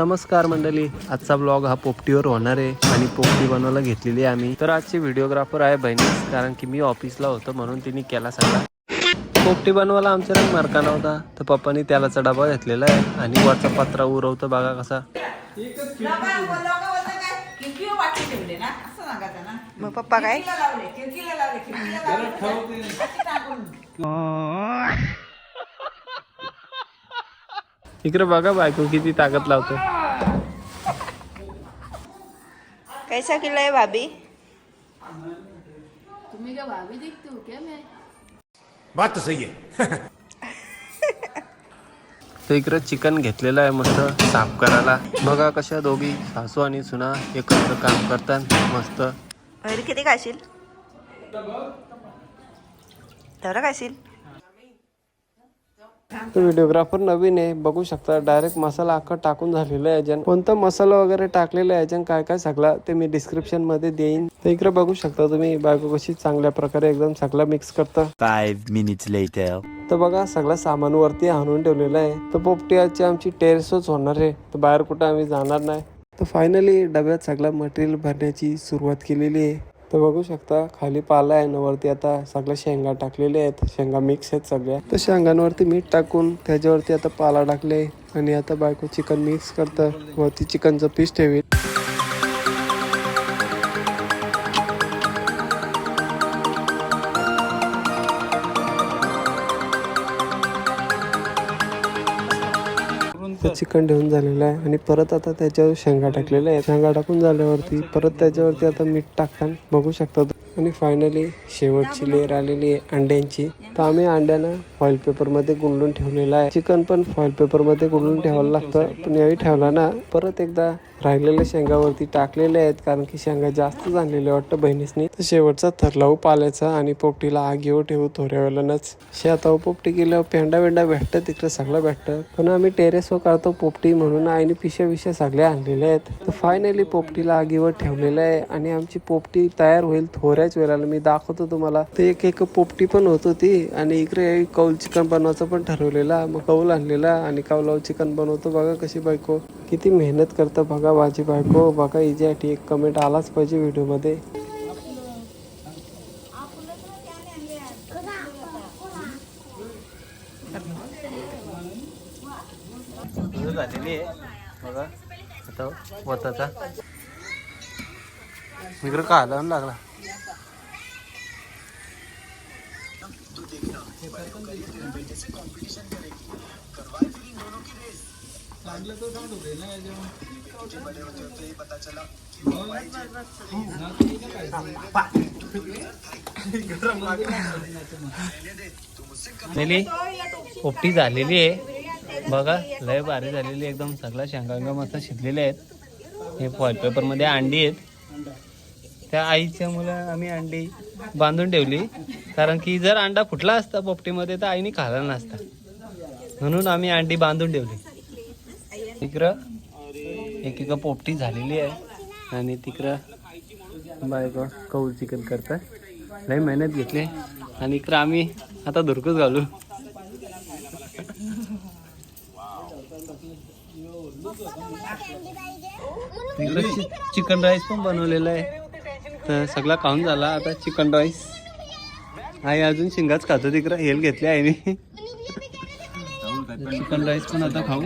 नमस्कार मंडळी, आजचा ब्लॉग हा पोपटीवर होणार आहे आणि पोपटी बनवायला घेतलेली आहे आम्ही. तर आजची व्हिडिओग्राफर आहे बहिणीच, कारण की मी ऑफिसला होतो म्हणून तिने केला सगळा. पोपटी बनवायला आमच्या रंग मार्का नव्हता, तर पप्पानी त्यालाचा डबा घेतलेला आहे आणि वरचा पत्रा उरवतो बघा कसा. मग पप्पा काय इकडे बघा बायको किती ताकद लावतो. कैसा किलो है भाभी? तुम्हें क्या भाभी दिखती हूँ क्या मैं? बात तो सही है. तर इकडे चिकन घेतलेलं आहे मस्त साफ करायला. बघा कशा दोघी सासू आणि सुना एकत्र काम करतात मस्त. अरे किती खाशील? तेवढं खाशील? तो व्हिडिओग्राफर नवीन आहे, बघू शकता. डायरेक्ट मसाला अख्खा टाकून झालेला आहे. याच्यानं कोणता मसाला वगैरे टाकलेला आहे, याच्यानं काय काय सगळं ते मी डिस्क्रिप्शन मध्ये देईन. तर इकडे बघू शकता तुम्ही बायको कशी चांगल्या प्रकारे एकदम सगळं मिक्स करतं. 5 minutes later. तर बघा सगळं सामान वरती आणून ठेवलेलं आहे. तर पोपटी आजची आमची टेरेसच होणार आहे, तर बाहेर कुठं आम्ही जाणार नाही. तर फायनली डब्यात सगळं मटेरियल भरण्याची सुरुवात केलेली आहे. तर बघू शकता खाली पाला आहे ना, वरती आता सगळ्या शेंगा टाकलेले आहेत. शेंगा मिक्स आहेत सगळ्या. तर शेंगांवरती मीठ टाकून त्याच्यावरती आता पाला टाकले आणि आता बायको चिकन मिक्स करतं. वरती चिकनचं पीस ठेवी. चिकन ठेवून झालेलं आहे आणि परत आता त्याच्यावर शेंगा टाकलेल्या आहे. शेंगा टाकून झाल्यावरती परत त्याच्यावरती आता मीठ टाकताना बघू शकता. आणि फायनली शेवटची लेअर आलेली आहे अंड्यांची. तर आम्ही अंड्यानं फॉईल पेपर मध्ये गुंडून ठेवलेला आहे. चिकन पण फॉईल पेपर मध्ये गुंडून ठेवायला लागतं, पण यावेळी ठेवला ना परत एकदा राहिलेल्या शेंगावरती टाकलेले आहेत, कारण की शेंगा जास्त झालेले वाटतं बहिणीसनी. तर शेवटचा थर लावू पाल्याचा आणि पोपटीला आगीवर ठेवू थोड्या वेळानंच. शेतावर पोपटी गेल्यावर पेंडा वेंडा भेटतं, तिकडे सगळं भेटतं. पण आम्ही टेरेसवर काढतो पोपटी म्हणून आईने पिशा सगळ्या आणलेल्या आहेत. तर फायनली पोपटीला आगीवर ठेवलेलं आहे आणि आमची पोपटी तयार होईल थोड्याच वेळाला. मी दाखवतो तुम्हाला. तर एक पोपटी पण होत होती आणि इकडे कौल चिकन बनवायचं पण ठरवलेला. मग कौल आणलेला आणि कौलावर चिकन बनवतो. बघा कशी बायको किती मेहनत करतं बघा माझी बायको. बघा हिच्यासाठी एक कमेंट आलाच पाहिजे व्हिडिओ मध्ये. झालेली आहे बघा आता वताचा. इकडे का हलावून लागला. पोपटी झालेली आहे बघा, लय भारी झालेली एकदम. सगळा शेंगा मस्त शिजलेले आहेत. हे फॉईल पेपर मध्ये अंडी आहेत. त्या आईच्या मुळे आम्ही अंडी बांधून ठेवली, कारण की जर अंडा फुटला असता पोपटीमध्ये तर आईने खाला नसता, म्हणून आम्ही अंडी बांधून ठेवली. तिकडं एक पोपटी झालेली आहे आणि तिकडं बायको कौल चिकन करता. लय मेहनत घेतली आणि इकडं आम्ही आता धुरकूच घालू. तिकडं चिकन राईस पण बनवलेला आहे. तर सगळा खाऊन झाला आता चिकन राईस. आई अजून शिंगाच खातो. तिकडं हेल घेतली आहे मी. चिकन राईस पण आता खाऊ.